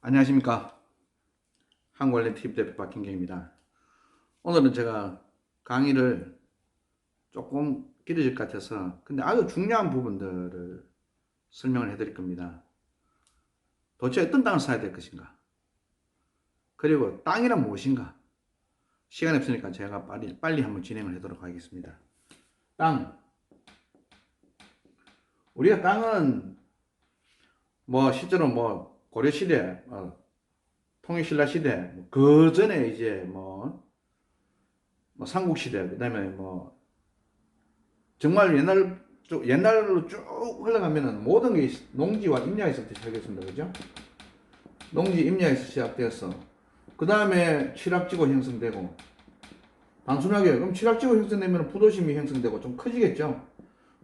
안녕하십니까. 한국원래 TV 대표 박hin경입니다. 오늘은 제가 강의를 조금 길어질 것 같아서 근데 아주 중요한 부분들을 설명을 해드릴 겁니다. 도대체 어떤 땅을 사야 될 것인가, 그리고 땅이란 무엇인가. 시간이 없으니까 제가 빨리 한번 진행을 하도록 하겠습니다. 땅, 우리가 땅은 실제로 고려시대, 통일신라시대, 그 전에 이제 삼국시대, 그 다음에 정말 옛날로 쭉 흘러가면은 모든 게 농지와 임야에서부터 시작했습니다. 그죠? 농지, 임야에서 시작되었어. 그 다음에 취락지구 형성되고, 단순하게, 그럼 취락지구 형성되면 부도심이 형성되고 좀 커지겠죠?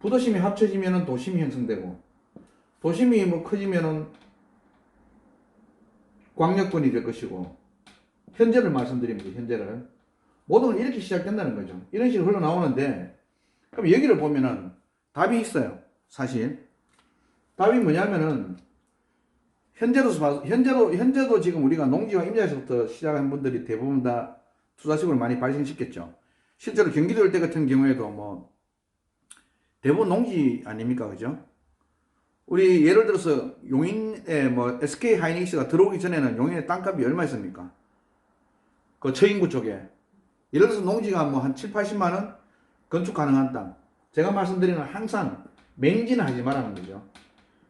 부도심이 합쳐지면은 도심이 형성되고, 도심이 커지면은 광역군이 될 것이고, 현재를 말씀드립니다. 현재를. 모든 걸 이렇게 시작된다는 거죠. 이런 식으로 흘러나오는데, 그럼 여기를 보면은 답이 있어요. 사실. 답이 뭐냐면은, 현재도 지금 우리가 농지와 임야에서부터 시작한 분들이 대부분 다 투자식으로 많이 발생시켰죠. 실제로 경기도 일대 같은 경우에도 대부분 농지 아닙니까? 그죠? 우리 예를 들어서 용인에 SK 하이닉스가 들어오기 전에는 용인의 땅값이 얼마였습니까? 그 처인구 쪽에. 예를 들어서 농지가 한 7, 80만 원 건축 가능한 땅. 제가 말씀드리는 건 항상 맹지는 하지 말라는 거죠.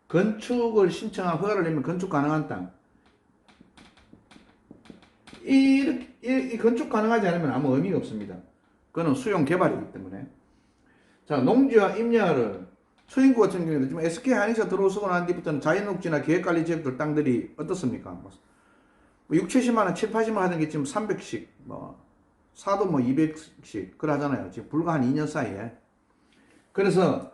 건축을 신청한 허가를 내면 건축 가능한 땅. 이 건축 가능하지 않으면 아무 의미가 없습니다. 그거는 수용 개발이기 때문에. 자, 농지와 임야를 처인구 같은 경우에는 지금 SK 하이닉스가 들어오고 난 뒤부터는 자연녹지나 계획관리지역들 땅들이 어떻습니까? 6, 70만 원, 7, 80만 원 하던 게 지금 300씩, 사도 200씩, 그래 하잖아요. 지금 불과 한 2년 사이에. 그래서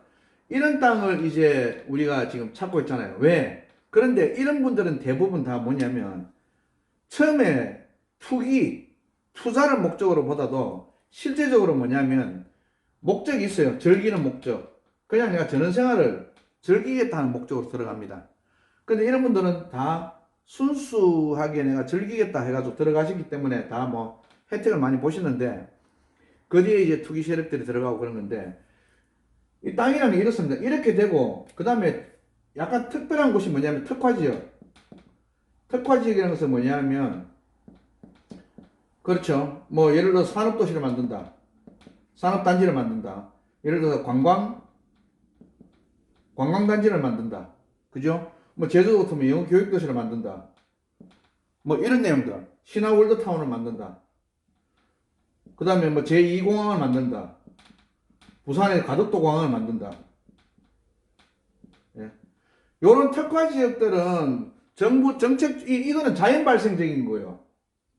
이런 땅을 이제 우리가 지금 찾고 있잖아요. 왜? 그런데 이런 분들은 대부분 다 뭐냐면, 처음에 투자를 목적으로 보다도 실제적으로 뭐냐면, 목적이 있어요. 즐기는 목적. 그냥 내가 전원생활을 즐기겠다는 목적으로 들어갑니다. 근데 이런 분들은 다 순수하게 내가 즐기겠다 해가지고 들어가시기 때문에 다 혜택을 많이 보시는데, 그 뒤에 이제 투기 세력들이 들어가고 그런 건데, 이 땅이라는 게 이렇습니다. 이렇게 되고, 그 다음에 약간 특별한 곳이 뭐냐면 특화지역. 특화지역이라는 것은 뭐냐면, 그렇죠. 예를 들어서 산업도시를 만든다. 산업단지를 만든다. 예를 들어서 관광단지를 만든다. 그죠? 제주도 같으면 영어 교육도시를 만든다. 이런 내용들. 신화 월드타운을 만든다. 그 다음에 제2공항을 만든다. 부산에 가덕도 공항을 만든다. 예. 요런 특화 지역들은 정부 정책, 이거는 자연 발생적인 거예요.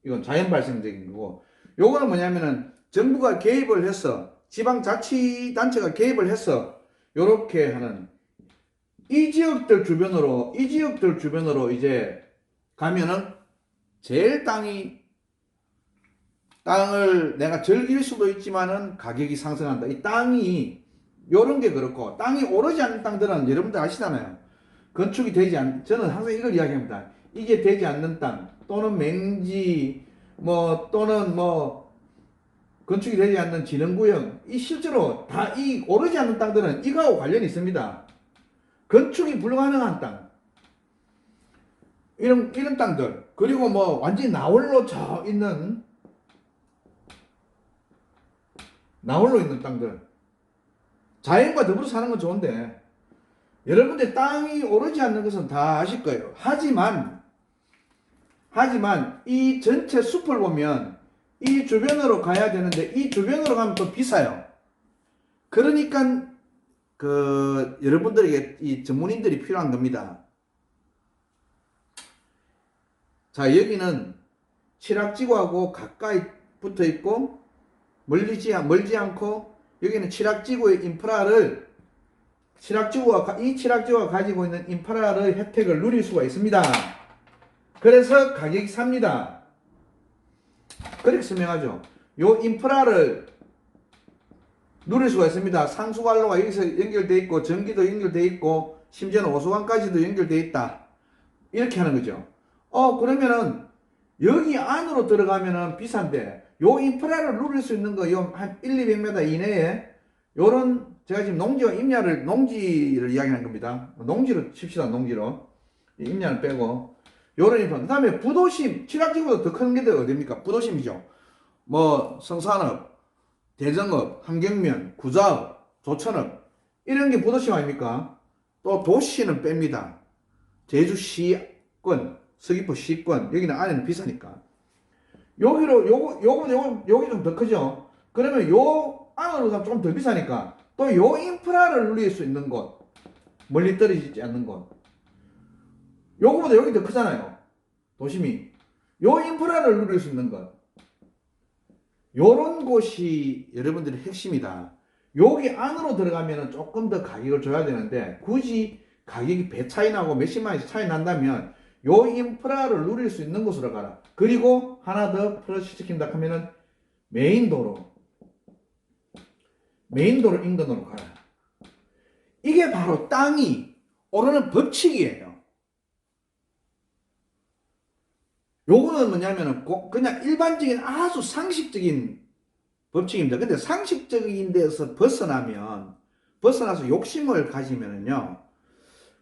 이건 자연 발생적인 거고. 요거는 뭐냐면은 정부가 개입을 해서, 지방자치단체가 개입을 해서 요렇게 하는, 이 지역들 주변으로 이제 가면은 제일 땅을 내가 즐길 수도 있지만은 가격이 상승한다. 이 땅이 요런 게 그렇고, 땅이 오르지 않는 땅들은 여러분들 아시잖아요. 건축이 되지 않는, 저는 항상 이걸 이야기합니다. 이게 되지 않는 땅 또는 맹지 또는 건축이 되지 않는 진흥구역, 이 실제로 다 이 오르지 않는 땅들은 이거하고 관련이 있습니다. 건축이 불가능한 땅, 이런 땅들, 그리고 완전히 나홀로 있는 땅들, 자연과 더불어 사는 건 좋은데, 여러분들 땅이 오르지 않는 것은 다 아실 거예요. 하지만 이 전체 숲을 보면 이 주변으로 가야 되는데, 이 주변으로 가면 또 비싸요. 그러니까 여러분들에게 이 전문인들이 필요한 겁니다. 자, 여기는 취락지구하고 가까이 붙어 있고 멀지 않고, 여기는 취락지구의 인프라를, 이 취락지구가 가지고 있는 인프라의 혜택을 누릴 수가 있습니다. 그래서 가격이 삽니다. 그렇게 설명하죠. 요 인프라를 누릴 수가 있습니다. 상수관로가 여기서 연결되어 있고, 전기도 연결되어 있고, 심지어는 오수관까지도 연결되어 있다. 이렇게 하는 거죠. 그러면은 여기 안으로 들어가면은 비싼데 요 인프라를 누릴 수 있는 거 요 한 1, 200m 이내에 요런 제가 지금 농지와 임야를 농지를 이야기하는 겁니다. 농지로 칩시다. 농지로 임야는 빼고 요런 인프라. 그다음에 부도심 취락지구보다 더 큰 게 어디입니까? 부도심이죠. 뭐 성산업, 대정업, 환경면, 구자업, 조천업 이런 게 부도심 아닙니까? 또 도시는 뺍니다. 제주시권, 서귀포시권 여기는 안에는 비싸니까 여기로 요기 좀 더 크죠. 그러면 요 안으로 가면 조금 더 비싸니까 또 요 인프라를 누릴 수 있는 곳, 멀리 떨어지지 않는 곳, 요거보다 여기 더 크잖아요. 도심이 요 인프라를 누릴 수 있는 것, 요런 곳이 여러분들의 핵심이다. 여기 안으로 들어가면 조금 더 가격을 줘야 되는데 굳이 가격이 배 차이 나고 몇십만 원씩 차이 난다면 요 인프라를 누릴 수 있는 곳으로 가라. 그리고 하나 더 플러스 시킨다 하면은 메인도로 인근으로 가라. 이게 바로 땅이 오르는 법칙이에요. 요거는 뭐냐면은 그냥 일반적인 아주 상식적인 법칙입니다. 근데 상식적인 데서 벗어나서 욕심을 가지면은요,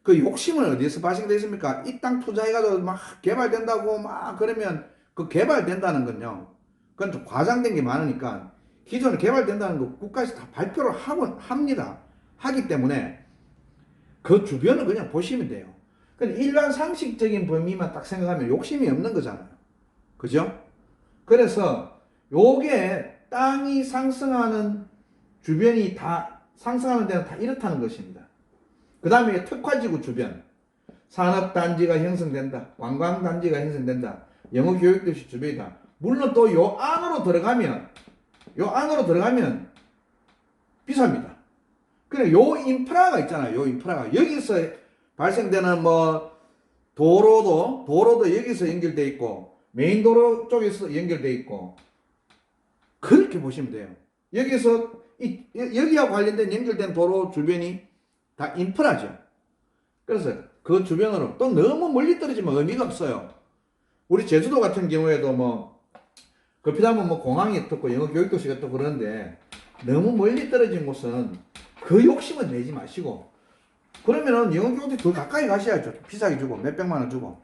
그 욕심은 어디에서 발생되어 있습니까? 이 땅 투자해가지고 막 개발된다고 막 그러면 그 개발된다는 건요, 그건 좀 과장된 게 많으니까 기존에 개발된다는 거 국가에서 다 발표를 합니다. 하기 때문에 그 주변을 그냥 보시면 돼요. 근데 일반 상식적인 범위만 딱 생각하면 욕심이 없는 거잖아요. 그죠? 그래서 요게 땅이 상승하는 주변이 다 상승하는 데는 다 이렇다는 것입니다. 그 다음에 특화지구 주변 산업단지가 형성된다. 관광단지가 형성된다. 영어교육도시 주변이다. 물론 또 요 안으로 들어가면 비쌉니다. 그래 요 인프라가 있잖아요. 요 인프라가 여기서 발생되는 뭐 도로도 여기서 연결돼 있고 메인 도로 쪽에서 연결돼 있고 그렇게 보시면 돼요. 여기서 여기와 관련된 연결된 도로 주변이 다 인프라죠. 그래서 그 주변으로 또 너무 멀리 떨어지면 의미가 없어요. 우리 제주도 같은 경우에도 뭐 급히다면 뭐 공항이 어떻고 영어 교육도시가 또 그러는데 너무 멀리 떨어진 곳은 그 욕심은 내지 마시고 그러면은 영어 교육도시 더 가까이 가셔야죠. 비싸게 주고 몇백만 원 주고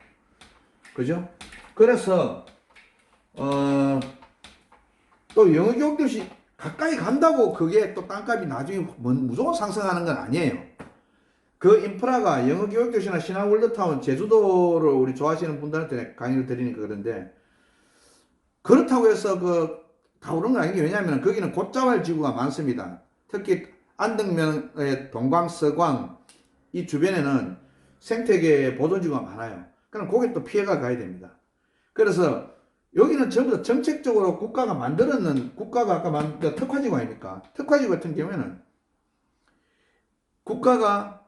그죠? 그래서 또 영어 교육도시 가까이 간다고 그게 또 땅값이 나중에 무조건 상승하는 건 아니에요. 그 인프라가 영어 교육도시나 신한월드타운, 제주도를 우리 좋아하시는 분들한테 강의를 드리니까 그런데 그렇다고 해서 다 오른 건 아니게 왜냐하면 거기는 곶자왈 지구가 많습니다. 특히 안덕면의 동광, 서광 이 주변에는 생태계 보존지구가 많아요. 그럼 거기 또 피해가 가야 됩니다. 그래서 여기는 전부 다 정책적으로 국가가 아까 만든 특화지구 아닙니까? 특화지구 같은 경우에는 국가가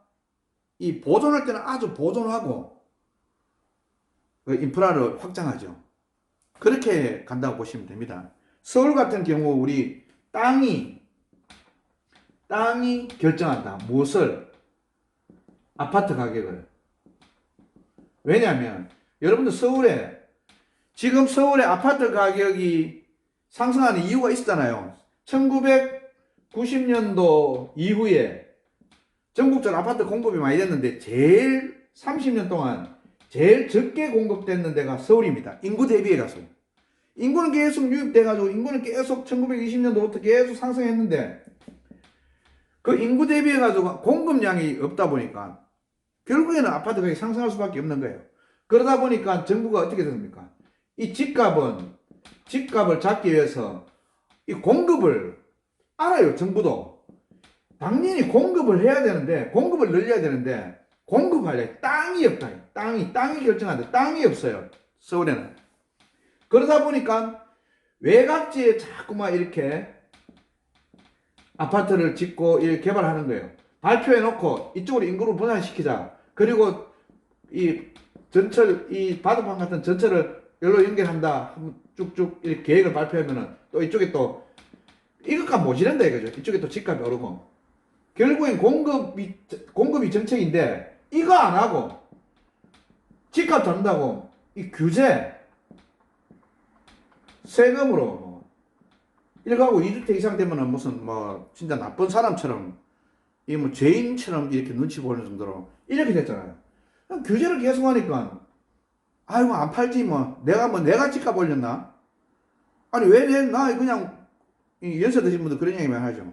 이 보존할 때는 아주 보존하고 그 인프라를 확장하죠. 그렇게 간다고 보시면 됩니다. 서울 같은 경우 우리 땅이 결정한다. 무엇을? 아파트 가격을. 왜냐하면 여러분들 지금 서울의 아파트 가격이 상승하는 이유가 있었잖아요. 1990년도 이후에 전국적으로 아파트 공급이 많이 됐는데 30년 동안 제일 적게 공급됐는 데가 서울입니다. 인구 대비해가지고. 인구는 계속 유입돼가지고 인구는 계속 1920년도부터 계속 상승했는데 그 인구 대비해가지고 공급량이 없다 보니까 결국에는 아파트 가격이 상승할 수밖에 없는 거예요. 그러다 보니까 정부가 어떻게 됩니까? 이 집값을 잡기 위해서 이 공급을 알아요. 정부도. 당연히 공급을 해야 되는데 공급을 늘려야 되는데 공급하려 땅이 없다. 땅이 결정하는데 땅이 없어요. 서울에는. 그러다 보니까 외곽지에 자꾸만 이렇게 아파트를 짓고 이렇게 개발하는 거예요. 발표해 놓고 이쪽으로 인구를 분산시키자. 그리고 이 바둑판 같은 전철을 여기로 연결한다. 쭉쭉 이렇게 계획을 발표하면은 또 이쪽에 또 이것값 모자란다 이거죠. 이쪽에 또 집값이 오르고. 결국엔 공급이 정책인데 이거 안 하고 집값 잡는다고 이 규제, 세금으로 뭐 1가구 2주택 이상 되면은 무슨 뭐 진짜 나쁜 사람처럼 이 뭐 죄인처럼 이렇게 눈치 보는 정도로 이렇게 됐잖아요. 규제를 계속 하니까 아이고 안 팔지 뭐 내가 집값 올렸나? 아니 나 그냥 이 연세 드신 분들 그런 얘기만 하죠.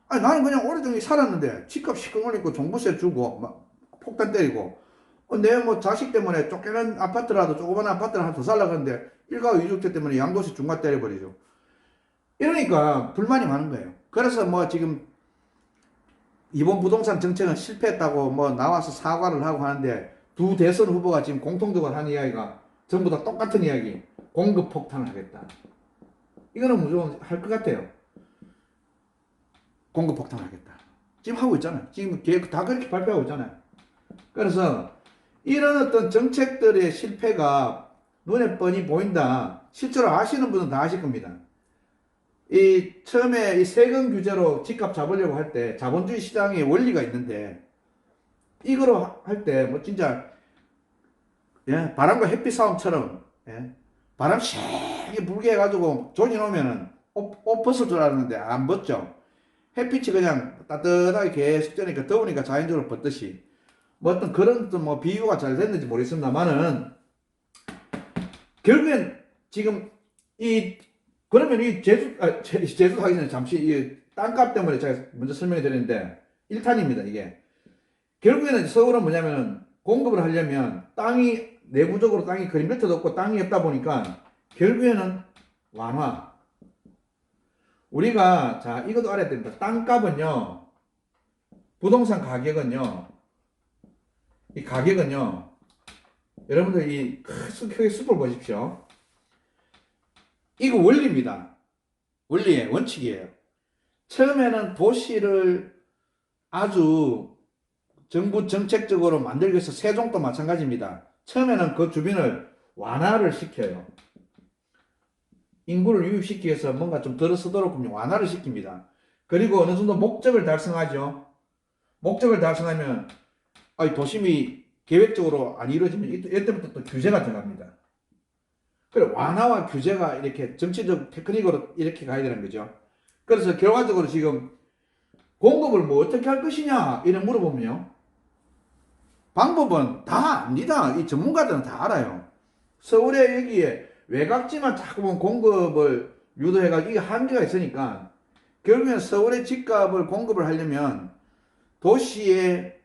아니 나는 그냥 오래전에 살았는데 집값 시커멀 있고 종부세 주고 막 폭탄 때리고 내 뭐 자식 때문에 쫓겨난 아파트라도 조그만 아파트를 하나 더 살려고 하는데 1가구 2주택 때문에 양도세 중과 때려버리죠. 이러니까 불만이 많은 거예요. 그래서 뭐 지금 이번 부동산 정책은 실패했다고 뭐 나와서 사과를 하고 하는데 두 대선 후보가 지금 공통적으로 하는 이야기가 전부 다 똑같은 이야기. 공급 폭탄을 하겠다. 이거는 무조건 할 것 같아요. 공급 폭탄을 하겠다. 지금 하고 있잖아요. 지금 계획 다 그렇게 발표하고 있잖아요. 그래서 이런 어떤 정책들의 실패가 눈에 뻔히 보인다. 실제로 아시는 분은 다 아실 겁니다. 이 처음에 이 세금 규제로 집값 잡으려고 할 때 자본주의 시장의 원리가 있는데 이거로 할 때 뭐 진짜 예, 바람과 햇빛 싸움처럼 예, 바람 세게 불게 해가지고 조지 놓으면은 옷 벗을 줄 알았는데 안 벗죠. 햇빛이 그냥 따뜻하게 계속 쬐니까 더우니까 자연적으로 벗듯이 뭐 어떤 그런 뭐 비유가 잘 됐는지 모르겠습니다만은 결국엔 지금 이 그러면 이 제주 하기 전에 잠시 이 땅값 때문에 제가 먼저 설명해 드렸는데 1탄입니다 이게. 결국에는 서울은 뭐냐면은 공급을 하려면 땅이 내부적으로 땅이 그리 밑에도 없고 땅이 없다 보니까 결국에는 완화. 우리가 자 이것도 알아야 됩니다. 땅값은요, 부동산 가격은요, 이 가격은요, 여러분들 이 크게 숲을 보십시오. 이거 원리입니다. 원리의 원칙이에요. 처음에는 도시를 아주 정부 정책적으로 만들기 위해서 세종도 마찬가지입니다. 처음에는 그 주변을 완화를 시켜요. 인구를 유입시키기 위해서 뭔가 좀 덜 쓰도록 완화를 시킵니다. 그리고 어느 정도 목적을 달성하죠. 목적을 달성하면 도심이 계획적으로 안 이루어지면 이때부터 또 규제가 들어갑니다. 그래 완화와 규제가 이렇게 정치적 테크닉으로 이렇게 가야 되는 거죠. 그래서 결과적으로 지금 공급을 뭐 어떻게 할 것이냐 이런 물어보면요. 방법은 다 압니다. 이 전문가들은 다 알아요. 서울에 여기에 외곽지만 자꾸 공급을 유도해가지고 이게 한계가 있으니까 결국엔 서울의 집값을 공급을 하려면 도시에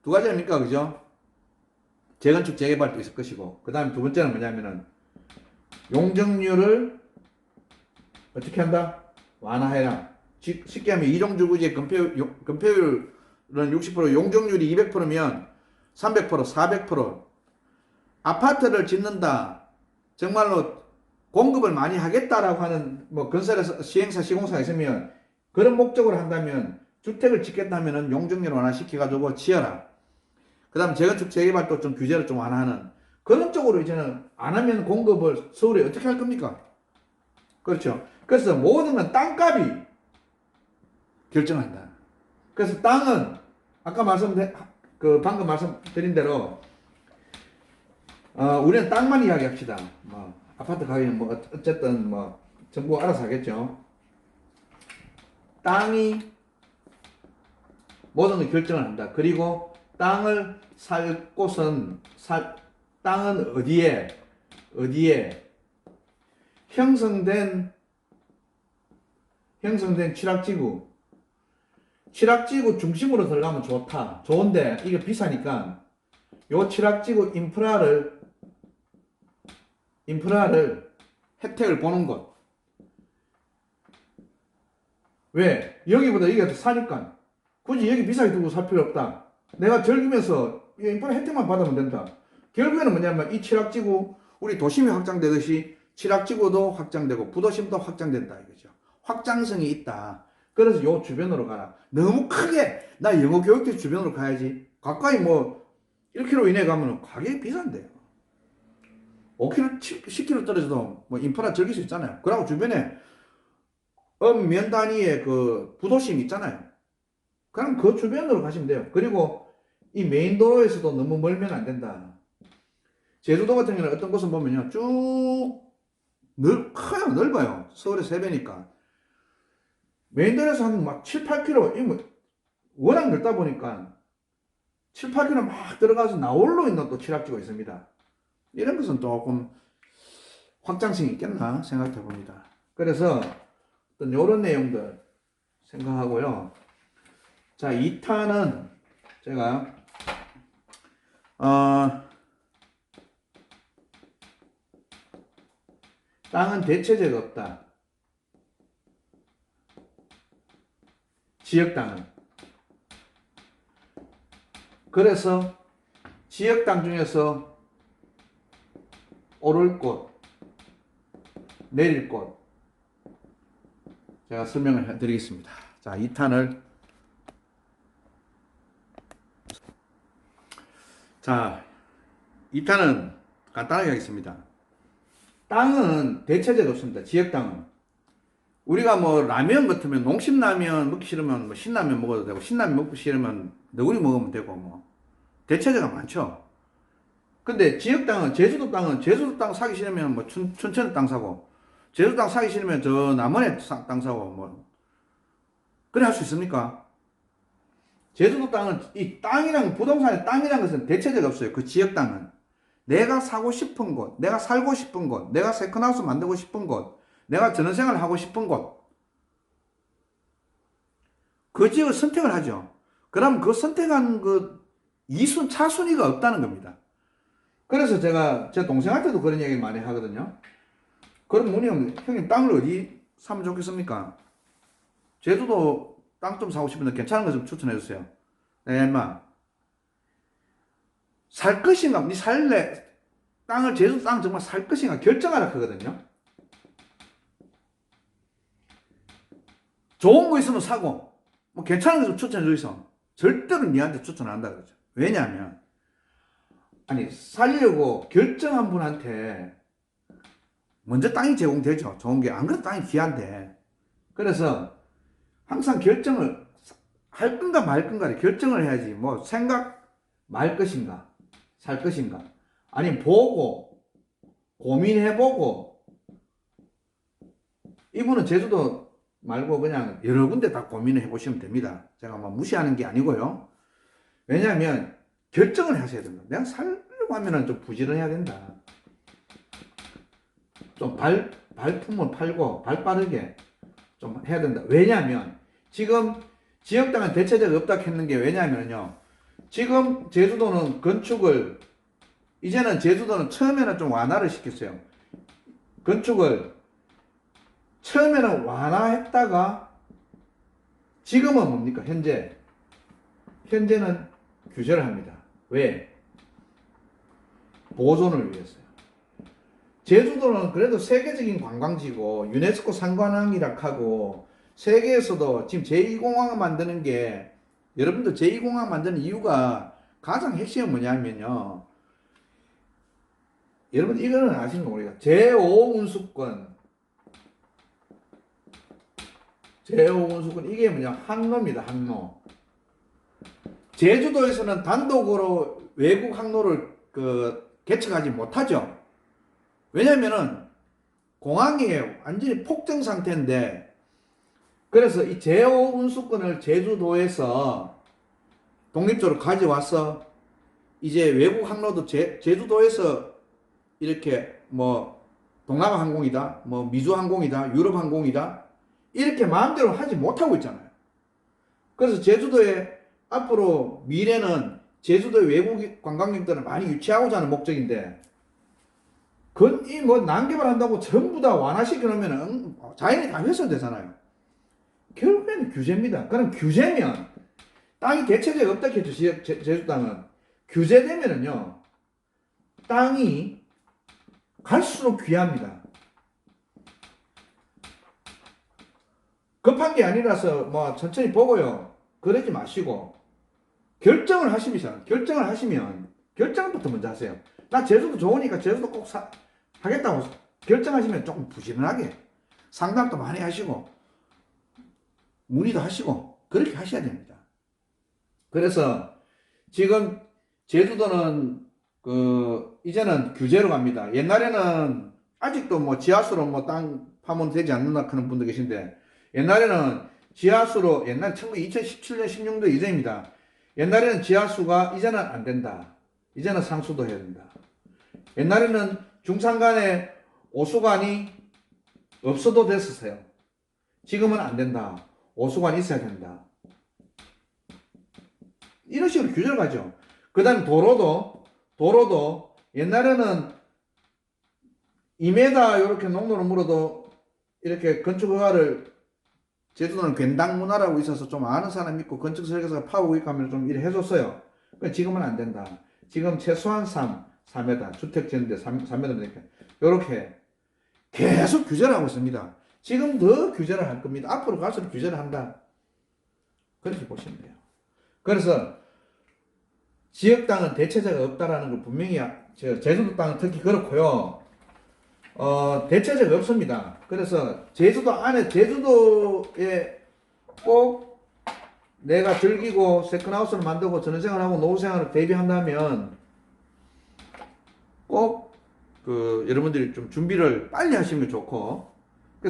두 가지 아닙니까? 그죠? 재건축 재개발도 있을 것이고 그 다음에 두 번째는 뭐냐면은 용적률을 어떻게 한다? 완화해라. 쉽게 하면 이동주구지의 건폐율은 60%, 용적률이 200%면 300%, 400%. 아파트를 짓는다. 정말로 공급을 많이 하겠다라고 하는 뭐 건설에서 시행사, 시공사가 있으면 그런 목적으로 한다면 주택을 짓겠다면은 용적률 완화시켜가지고 지어라. 그 다음 재건축 재개발도 좀 규제를 좀 완화하는 그런 쪽으로 이제는 안 하면 공급을 서울에 어떻게 할 겁니까? 그렇죠. 그래서 모든 건 땅값이 결정한다. 그래서 땅은 아까 방금 말씀드린 대로 우리는 땅만 이야기합시다. 뭐 아파트 가격은 뭐 어쨌든 뭐 정부가 알아서 하겠죠. 땅이 모든 걸 결정을 한다. 그리고 땅을 살 곳은 땅은 어디에 형성된 취락지구 중심으로 들어가면 좋다. 좋은데 이게 비싸니까 요 취락지구 인프라를 혜택을 보는 것. 왜? 여기보다 이게 더 사니까. 굳이 여기 비싸게 두고 살 필요 없다. 내가 즐기면서 이 인프라 혜택만 받으면 된다. 결국에는 뭐냐면 이 취락지구, 우리 도심이 확장되듯이 취락지구도 확장되고 부도심도 확장된다 이거죠. 확장성이 있다. 그래서 요 주변으로 가라. 너무 크게 나 영어 교육대 주변으로 가야지. 가까이 뭐 1km 이내 가면 가격이 비싼데요. 5km, 10km 떨어져도 뭐 인프라 즐길 수 있잖아요. 그리고 주변에 면 단위의 그 부도심 있잖아요. 그럼 그 주변으로 가시면 돼요. 그리고 이 메인 도로에서도 너무 멀면 안 된다. 제주도 같은 경우는 어떤 곳은 보면요. 커요. 넓어요. 서울의 3배니까. 메인도에서 한 막 7, 8km, 뭐 워낙 넓다 보니까 7, 8km 막 들어가서 나홀로 있는 또 칠학지가 있습니다. 이런 것은 조금 확장성이 있겠나 생각해 봅니다. 그래서 어떤 이런 내용들 생각하고요. 자, 2탄은 제가 땅은 대체제가 없다. 지역 땅은. 그래서 지역 땅 중에서 오를 곳, 내릴 곳 제가 설명을 해드리겠습니다. 자, 2탄을 자, 2탄은 간단하게 하겠습니다. 땅은 대체제가 없습니다. 지역 땅은. 우리가 뭐 라면 같으면 농심라면 먹기 싫으면 뭐 신라면 먹어도 되고 신라면 먹기 싫으면 너구리 먹으면 되고 뭐 대체제가 많죠. 근데 지역 땅은 제주도 땅 사기 싫으면 뭐 춘천 땅 사고 제주도 땅 사기 싫으면 저 남원에 땅 사고 뭐 그래 할 수 있습니까? 제주도 땅은 이 땅이랑 부동산의 땅이라는 것은 대체제가 없어요. 그 지역 땅은 내가 사고 싶은 곳, 내가 살고 싶은 곳, 내가 세컨하우스 만들고 싶은 곳, 내가 전원생활 하고 싶은 곳, 그 지역을 선택을 하죠. 그럼 그 선택한 그 이순 차순위가 없다는 겁니다. 그래서 제가 제 동생한테도 그런 얘기 많이 하거든요. 그럼 뭐냐면 형님 땅을 어디 사면 좋겠습니까? 제주도 땅 좀 사고 싶은데 괜찮은 거 좀 추천해 주세요. 네, 인마. 살 것인가? 니 살래? 땅을 제주도 땅 정말 살 것인가 결정하라 하거든요. 좋은 거 있으면 사고 뭐 괜찮은 거 좀 추천해 주이소. 절대로 니한테 추천 안 한다 그러죠. 왜냐하면 아니 살려고 결정한 분한테 먼저 땅이 제공되죠. 좋은 게 안 그래도 땅이 귀한데. 그래서 항상 결정을 할 건가 말 건가를 결정을 해야지. 뭐 생각 말 것인가 살 것인가 아니면 보고 고민해보고. 이분은 제주도 말고 그냥 여러 군데 다 고민을 해보시면 됩니다. 제가 뭐 무시하는 게 아니고요. 왜냐하면 결정을 하셔야 된다. 내가 살려고 하면은 좀 부지런해야 된다. 좀 발품을 팔고 발 빠르게 좀 해야 된다. 왜냐하면 지금 지역 땅은 대체제가 없다 했는 게 왜냐하면요. 지금 제주도는 건축을 이제는 제주도는 처음에는 좀 완화를 시켰어요. 건축을 처음에는 완화했다가 지금은 뭡니까? 현재는 규제를 합니다. 왜? 보존을 위해서요. 제주도는 그래도 세계적인 관광지고 유네스코 상관왕이라 하고 세계에서도 지금 제2공항을 만드는 게 여러분들 제2공항 만드는 이유가 가장 핵심은 뭐냐면요. 여러분 이거는 아시는 거 모르겠어요. 제5운수권 이게 뭐냐 항로입니다. 항로. 제주도에서는 단독으로 외국 항로를 개척하지 못하죠. 왜냐면은 공항이 완전히 폭정 상태인데 그래서 이 제5운수권을 제주도에서 독립적으로 가져와서 이제 외국 항로도 제주도에서 이렇게 뭐 동남아 항공이다, 뭐 미주 항공이다, 유럽 항공이다 이렇게 마음대로 하지 못하고 있잖아요. 그래서 제주도에 앞으로 미래는 제주도의 외국 관광객들을 많이 유치하고자 하는 목적인데 이 뭐 난개발한다고 전부 다 완화시켜 놓으면 자연이 다 훼손되잖아요. 결국에는 규제입니다. 그럼 규제면 땅이 대체제가 없다 했죠. 제주 땅은 규제되면은요 땅이 갈수록 귀합니다. 급한 게 아니라서 뭐 천천히 보고요. 그러지 마시고 결정을 하시면 결정부터 먼저 하세요. 나 제주도 좋으니까 제주도 꼭 하겠다고 결정하시면 조금 부지런하게 상담도 많이 하시고 문의도 하시고 그렇게 하셔야 됩니다. 그래서 지금 제주도는 이제는 규제로 갑니다. 옛날에는 아직도 뭐 지하수로 뭐 땅 파면 되지 않는다 하는 분도 계신데, 옛날에는 지하수로, 옛날 2017년 16도 이전입니다. 옛날에는 지하수가 이제는 안 된다. 이제는 상수도 해야 된다. 옛날에는 중산간에 오수관이 없어도 됐었어요. 지금은 안 된다. 오수관이 있어야 된다. 이런 식으로 규제를 가죠. 그 다음 도로도 옛날에는 2m 이렇게 농로를 물어도 이렇게 건축 허가를, 제주도는 괜당 문화라고 있어서 좀 아는 사람 있고 건축 설계사가 파고 있고 하면 좀 일을 해줬어요. 지금은 안 된다. 지금 최소한 4m, 주택 짓는데 3m 되니까 이렇게 계속 규제를 하고 있습니다. 지금 더 규제를 할 겁니다. 앞으로 갈수록 규제를 한다. 그렇게 보시면 돼요. 그래서 지역 땅은 대체제가 없다라는 걸 분명히, 제주도 땅은 특히 그렇고요. 대체제가 없습니다. 그래서 제주도 안에, 제주도에 꼭 내가 즐기고 세컨하우스를 만들고 전원생활하고 노후생활을 대비한다면 꼭 여러분들이 좀 준비를 빨리 하시는 게 좋고,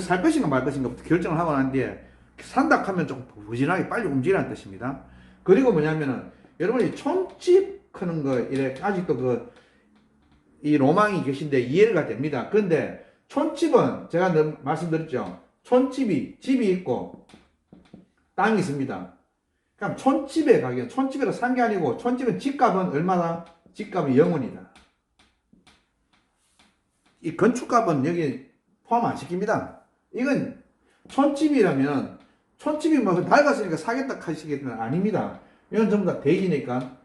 살 것인가 말 것인가 결정을 하고 난 뒤에 산다 하면 좀 부진하게 빨리 움직이라는 뜻입니다. 그리고 뭐냐면은 여러분이 촌집 크는 거 이래 아직도 이 로망이 계신데 이해가 됩니다. 근데 촌집은 제가 말씀드렸죠. 집이 있고 땅이 있습니다. 그럼 촌집의 가격, 촌집에서 산 게 아니고 촌집은 집값은 얼마나? 집값은 0원이다. 이 건축값은 여기 포함 안 시킵니다. 이건 촌집이라면 촌집이 뭐 낡았으니까 사겠다 하시겠는 아닙니다. 이건 전부 다 대지니까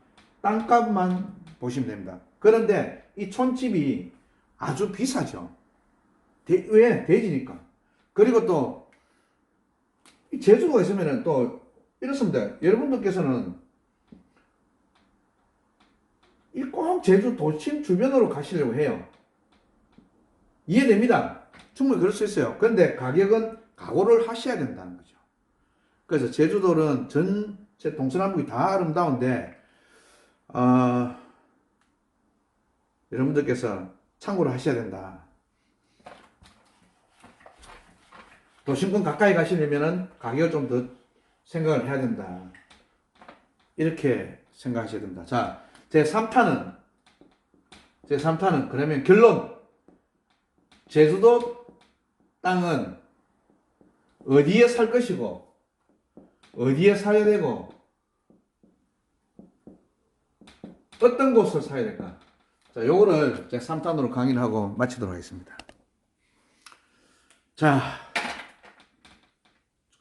땅값만 보시면 됩니다. 그런데 이 촌집이 아주 비싸죠. 왜? 대지니까. 그리고 또 제주도가 있으면은 또 이렇습니다. 여러분들께서는 꼭 제주 도심 주변으로 가시려고 해요. 이해됩니다. 충분히 그럴 수 있어요. 그런데 가격은 각오를 하셔야 된다는 거죠. 그래서 제주도는 전체 동서남북이 다 아름다운데 여러분들께서 참고를 하셔야 된다. 도심권 가까이 가시려면 가격을 좀 더 생각을 해야 된다. 이렇게 생각하셔야 됩니다. 자, 제3탄은 그러면 결론. 제주도 땅은 어디에 살 것이고 어디에 사야 되고 어떤 곳을 사야 될까? 자, 요거를 제3탄으로 강의를 하고 마치도록 하겠습니다. 자,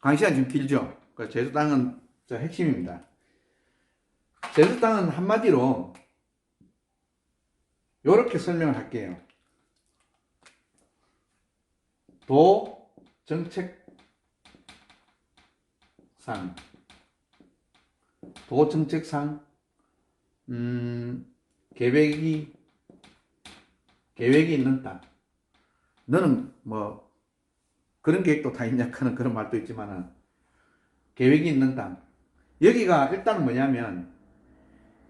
강의 시간 좀 길죠? 제주 땅은 핵심입니다. 제주 땅은 한마디로 요렇게 설명을 할게요. 도정책상 계획이 있는 땅. 너는 뭐 그런 계획도 다 있냐 하는 그런 말도 있지만은 계획이 있는 땅. 여기가 일단은 뭐냐면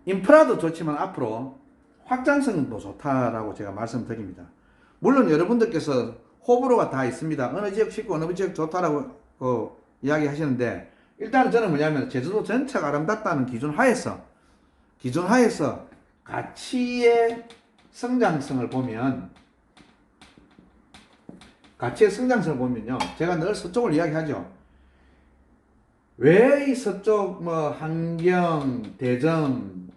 인프라도 좋지만 앞으로 확장성도 좋다라고 제가 말씀드립니다. 물론 여러분들께서 호불호가 다 있습니다. 어느 지역 쉽고 어느 지역 좋다라고 이야기 하시는데, 일단은 저는 뭐냐면 제주도 전체가 아름답다는 기준 하에서 가치의 성장성을 보면요, 제가 늘 서쪽을 이야기하죠. 왜 이 서쪽 한경, 대전,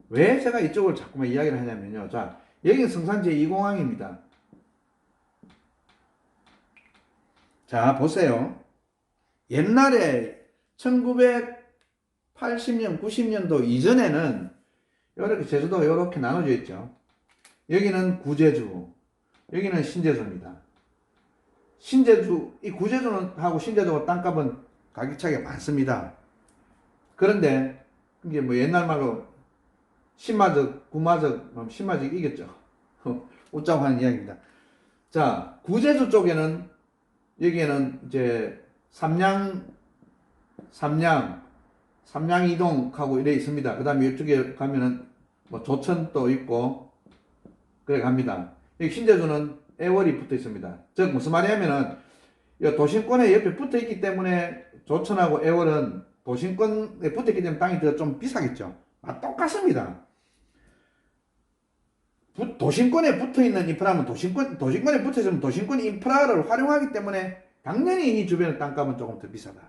왜 제가 이쪽을 자꾸만 이야기를 하냐면요. 자, 여기는 성산 제2공항입니다. 자, 보세요. 옛날에 1980년, 90년도 이전에는 이렇게 제주도가 이렇게 나눠져 있죠. 여기는 구제주, 여기는 신제주입니다. 이 구제주하고 신제주하고 땅값은 가격 차이가 많습니다. 그런데 이게 뭐 옛날 말로 신마적, 구마적, 신마적 이겼죠. 웃자고 하는 이야기입니다. 자, 구제주 쪽에는 여기에는 이제 삼양 이동하고 이래 있습니다. 그 다음에 이쪽에 가면은 뭐 조천도 있고 그래 갑니다. 여기 신제주는 애월이 붙어 있습니다. 즉 무슨 말이냐면은 이 도심권에 옆에 붙어 있기 때문에 조천하고 애월은 도심권에 붙어 있기 때문에 땅이 더 좀 비싸겠죠. 똑같습니다. 도심권에 붙어 있는 인프라면 도심권에 붙어 있으면 도심권 인프라를 활용하기 때문에 당연히 이 주변의 땅값은 조금 더 비싸다.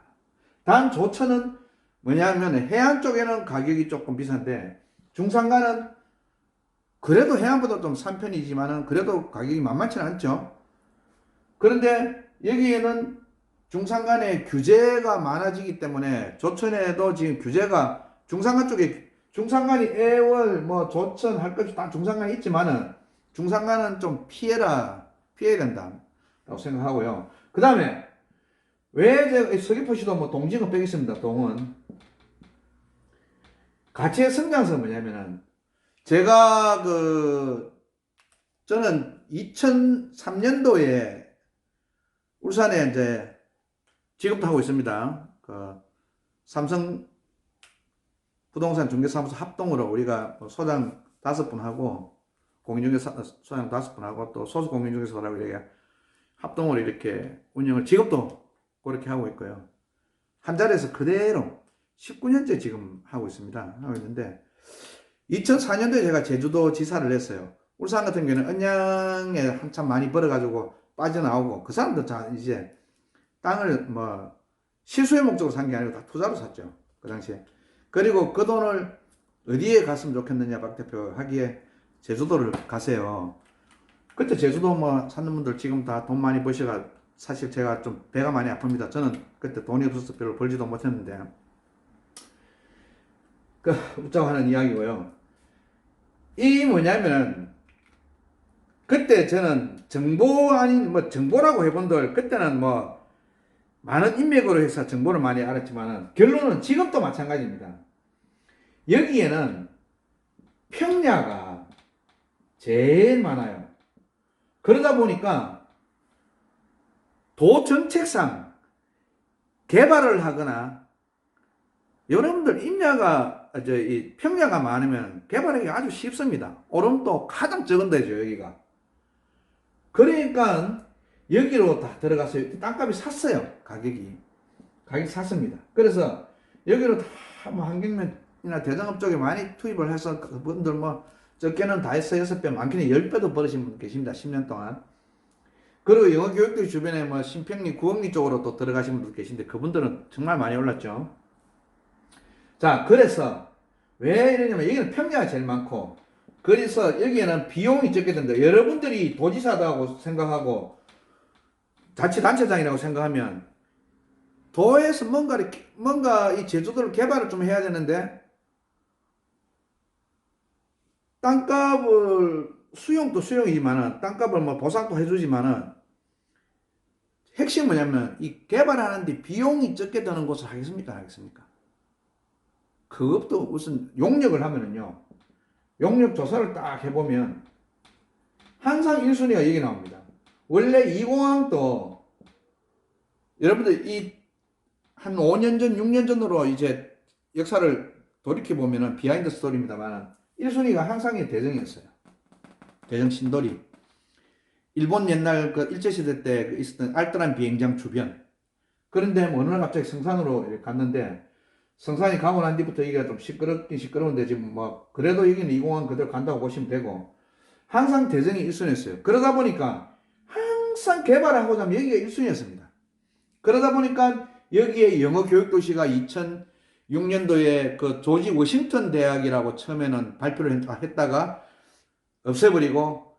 단 조천은 뭐냐면 해안 쪽에는 가격이 조금 비싼데 중산가는 그래도 해안보다 좀 싼 편이지만은 그래도 가격이 만만치는 않죠. 그런데 여기에는 중산간에 규제가 많아지기 때문에 조천에도 지금 규제가 중산간 쪽에 중산간이 애월 뭐 조천 할 것이 다 중산간이 있지만은 중산간은 좀 피해야 된다라고 생각하고요. 그 다음에 왜 제가 서귀포시도 뭐 동지는 빼겠습니다. 동은 가치의 성장성은 뭐냐면은 제가 저는 2003년도에 울산에 이제 지금도 하고 있습니다. 삼성 부동산 중개사무소 합동으로 우리가 소장 5분 하고 공인중개사 소장 5분 하고 또 소수 공인중개사라고 이렇게 합동으로 이렇게 운영을 지금도 그렇게 하고 있고요. 한 자리에서 그대로 19년째 지금 하고 있습니다. 하고 있는데 2004년도에 제가 제주도 지사를 했어요. 울산 같은 경우는 언양에 한참 많이 벌어가지고 빠져나오고 그 사람들 다 이제 땅을 뭐 실수의 목적으로 산 게 아니고 다 투자로 샀죠. 그 당시에. 그리고 그 돈을 어디에 갔으면 좋겠느냐 박 대표 하기에 제주도를 가세요. 그때 제주도 뭐 사는 분들 지금 다 돈 많이 버셔가 사실 제가 좀 배가 많이 아픕니다. 저는 그때 돈이 없어서 별로 벌지도 못했는데 웃자고 하는 이야기고요. 이 뭐냐면은 그때 저는 정보 아닌 뭐 정보라고 해본들 그때는 뭐 많은 인맥으로 해서 정보를 많이 알았지만은 결론은 지금도 마찬가지입니다. 여기에는 평야가 제일 많아요. 그러다 보니까 도 정책상 개발을 하거나 여러분들 이 평야가 많으면 개발하기 아주 쉽습니다. 오름도 가장 적은 데죠, 여기가. 그러니까 여기로 다 들어가서 땅값이 샀어요. 가격이 샀습니다. 그래서 여기로 다 뭐 한경면이나 대전업 쪽에 많이 투입을 해서 그분들 뭐 적게는 다 해서 6배, 많게는 10배도 벌으신 분 계십니다. 10년 동안. 그리고 영어교육도 주변에 뭐 신평리, 구흥리 쪽으로 또 들어가신 분들 계신데 그분들은 정말 많이 올랐죠. 자, 그래서 왜 이러냐면 여기는 평야가 제일 많고 그래서 여기에는 비용이 적게 든다. 여러분들이 도지사다고 생각하고 자치단체장이라고 생각하면 도에서 뭔가 이 제주도를 개발을 좀 해야 되는데 땅값을 수용도 수용이지만은 땅값을 뭐 보상도 해주지만은 핵심은 뭐냐면 이 개발하는데 비용이 적게 드는 곳을 하겠습니까? 그것도 무슨 용역을 하면은요. 용역 조사를 딱 해보면 항상 1순위가 여기 나옵니다. 원래 이공항도 여러분들 한 5년 전, 6년 전으로 이제 역사를 돌이켜보면은 비하인드 스토리입니다만 1순위가 항상 대정이었어요. 대정 신도리. 일본 옛날 그 일제시대 때 있었던 알뜰한 비행장 주변. 그런데 뭐 어느 날 갑자기 성산으로 갔는데 성산이 가고 난 뒤부터 이게 좀 시끄럽긴 시끄러운데 지금 뭐 그래도 여기는 이공항 그대로 간다고 보시면 되고 항상 대정이 1순위였어요. 그러다 보니까 항상 개발하고자 하면 여기가 1순위였습니다. 그러다 보니까 여기에 영어 교육도시가 2006년도에 그 조지 워싱턴 대학이라고 처음에는 발표를 했다가 없애버리고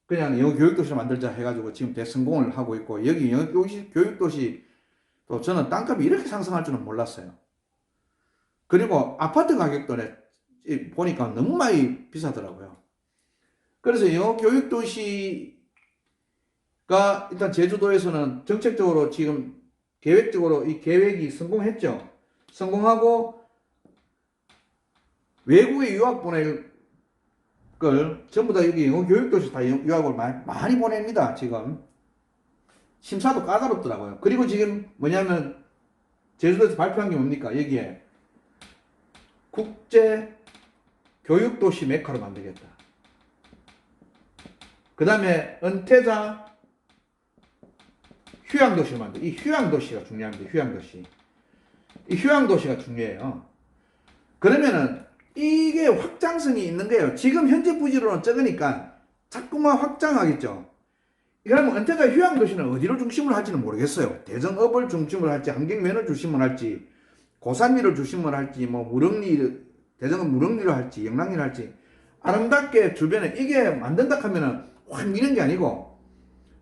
그냥 영어 교육도시를 만들자 해가지고 지금 대성공을 하고 있고 여기 영어 교육도시 또 저는 땅값이 이렇게 상승할 줄은 몰랐어요. 그리고 아파트 가격도 보니까 너무 많이 비싸더라고요. 그래서 영어 교육도시가 일단 제주도에서는 정책적으로 지금 계획적으로 이 계획이 성공했죠. 성공하고 외국에 유학 보낼 걸 전부 다 여기 영어 교육도시 다 유학을 많이 보냅니다. 지금 심사도 까다롭더라고요. 그리고 지금 뭐냐면 제주도에서 발표한 게 뭡니까? 여기에 국제 교육도시 메카로 만들겠다. 그 다음에 은퇴자 휴양도시를 만들. 이 휴양도시가 중요합니다. 휴양도시. 이 휴양도시가 중요해요. 그러면은 이게 확장성이 있는 거예요. 지금 현재 부지로는 적으니까 자꾸만 확장하겠죠. 그러면 은퇴자 휴양도시는 어디를 중심으로 할지는 모르겠어요. 대정읍을 중심으로 할지, 함경면을 중심으로 할지, 고산리를 중심으로 할지, 뭐 무릉리, 대정읍 무릉리로 할지, 영랑리로 할지, 아름답게 주변에 이게 만든다 하면은 확 미는 게 아니고,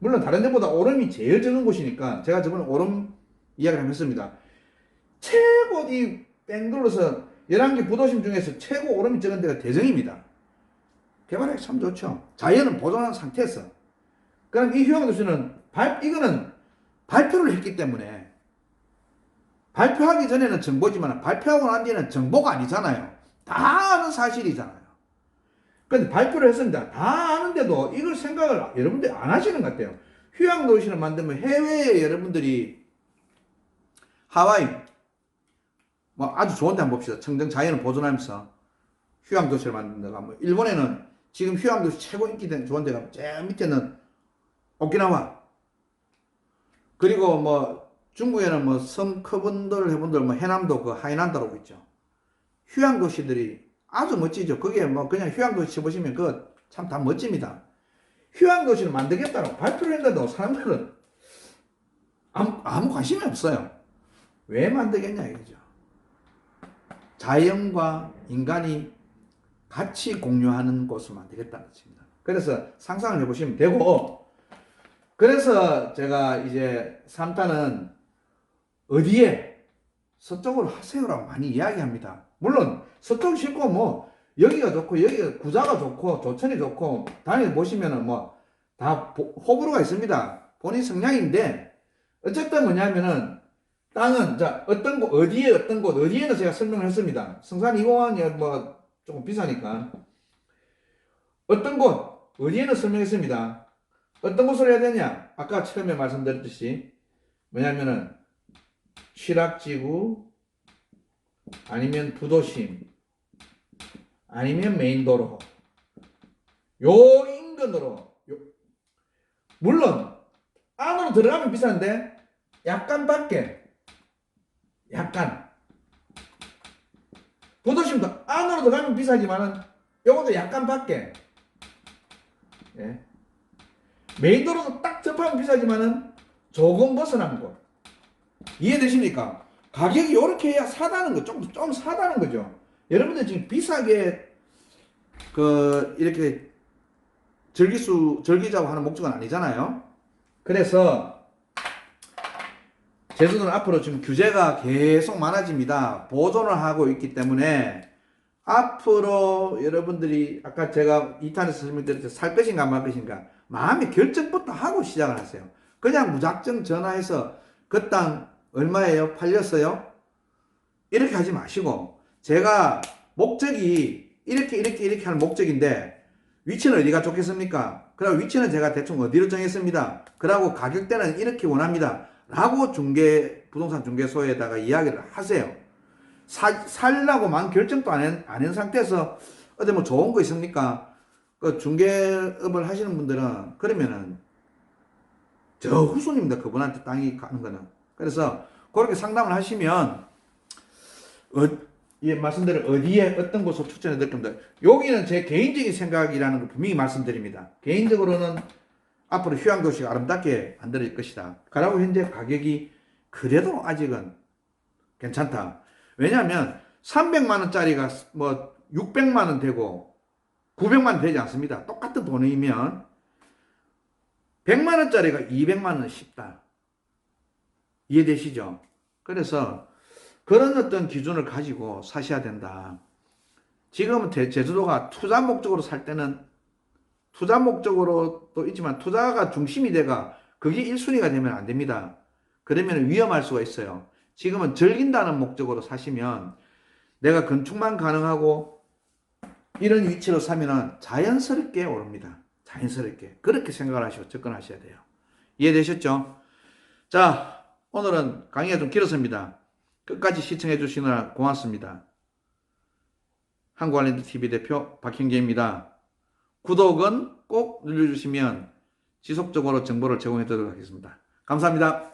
물론 다른 데보다 오름이 제일 적은 곳이니까 제가 저번에 오름 이야기를 한번 했습니다. 최고 이 뺑돌로서 11개 부도심 중에서 최고 오름이 적은 데가 대정입니다. 개발하기 참 좋죠. 자연은 보존한 상태에서. 그럼 이 휴양도시는 이거는 발표를 했기 때문에, 발표하기 전에는 정보지만 발표하고 난 뒤에는 정보가 아니잖아요. 다 아는 사실이잖아요. 근데 발표를 했습니다. 다 아는데도 이걸 생각을 여러분들이 안 하시는 것 같아요. 휴양도시를 만들면 해외에 여러분들이 하와이 뭐 아주 좋은 데 한번 봅시다. 청정 자연을 보존하면서 휴양도시를 만든다가, 뭐 일본에는 지금 휴양도시 최고 인기된 좋은 데가 제일 밑에는 오키나와, 그리고 뭐 중국에는 뭐 섬 커분들 해분들 뭐 해남도 그 하이난다라고 있죠. 휴양도시들이 아주 멋지죠. 그게 뭐 그냥 휴양도시 쳐보시면 그거 참 다 멋집니다. 휴양도시를 만들겠다고 발표를 했는데도 사람들은 아무 관심이 없어요. 왜 만들겠냐 이거죠. 자연과 인간이 같이 공유하는 곳을 만들겠다는 것입니다. 그래서 상상을 해보시면 되고, 그래서 제가 이제 3탄은 어디에 서쪽으로 하세요라고 많이 이야기합니다. 물론 서쪽 싫고 뭐 여기가 좋고 여기가 구자가 좋고 조천이 좋고 다니에 보시면은 뭐 다 호불호가 있습니다. 본인 성향인데 어쨌든 뭐냐면은 땅은 자 어떤 곳 어디에 어떤 곳 어디에는 제가 설명을 했습니다. 성산 2호원이 뭐 조금 비싸니까 어떤 곳 어디에는 설명했습니다. 어떤 곳을 해야 되냐? 아까 처음에 말씀드렸듯이 뭐냐면은 취락지구 아니면 부도심 아니면 메인도로 요 인근으로 물론 안으로 들어가면 비싼데 약간 밖에 약간 부도심도 안으로 들어가면 비싸지만은 요것도 약간 밖에 예. 메인도로도 딱 접하면 비싸지만은 조금 벗어난 곳 이해되십니까? 가격이 이렇게 해야 사다는 거, 좀 사다는 거죠. 여러분들 지금 비싸게, 이렇게 즐기자고 하는 목적은 아니잖아요. 그래서, 제주도는 앞으로 지금 규제가 계속 많아집니다. 보존을 하고 있기 때문에, 앞으로 여러분들이, 아까 제가 2탄에서 설명드렸듯이 살 것인가 말 것인가, 마음의 결정부터 하고 시작을 하세요. 그냥 무작정 전화해서, 그 땅, 얼마예요? 팔렸어요? 이렇게 하지 마시고, 제가 목적이 이렇게 하는 목적인데 위치는 어디가 좋겠습니까? 그럼 위치는 제가 대충 어디로 정했습니다. 그러고 가격대는 이렇게 원합니다. 라고 부동산 중개소에다가 이야기를 하세요. 살라고 만 결정도 안 한 상태에서 어디 뭐 좋은 거 있습니까? 그 중개업을 하시는 분들은 그러면은 저 후손입니다. 그분한테 땅이 가는 거는. 그래서 그렇게 상담을 하시면 예, 말씀대로 어디에 어떤 곳을 추천해 드릴 겁니다. 여기는 제 개인적인 생각이라는 걸 분명히 말씀드립니다. 개인적으로는 앞으로 휴양도시가 아름답게 만들어질 것이다. 그러고 현재 가격이 그래도 아직은 괜찮다. 왜냐하면 300만 원짜리가 뭐 600만 원 되고 900만 원 되지 않습니다. 똑같은 돈이면 100만 원짜리가 200만 원 쉽다. 이해되시죠? 그래서 그런 어떤 기준을 가지고 사셔야 된다. 지금은 제주도가 투자 목적으로 살 때는 투자 목적으로도 있지만 투자가 중심이 돼가 그게 1순위가 되면 안 됩니다. 그러면 위험할 수가 있어요. 지금은 즐긴다는 목적으로 사시면 내가 건축만 가능하고 이런 위치로 사면은 자연스럽게 오릅니다. 자연스럽게. 그렇게 생각을 하시고 접근하셔야 돼요. 이해되셨죠? 자, 오늘은 강의가 좀 길었습니다. 끝까지 시청해 주시느라 고맙습니다. 한국알랜드TV 대표 박형재입니다. 구독은 꼭 눌러주시면 지속적으로 정보를 제공해 드리도록 하겠습니다. 감사합니다.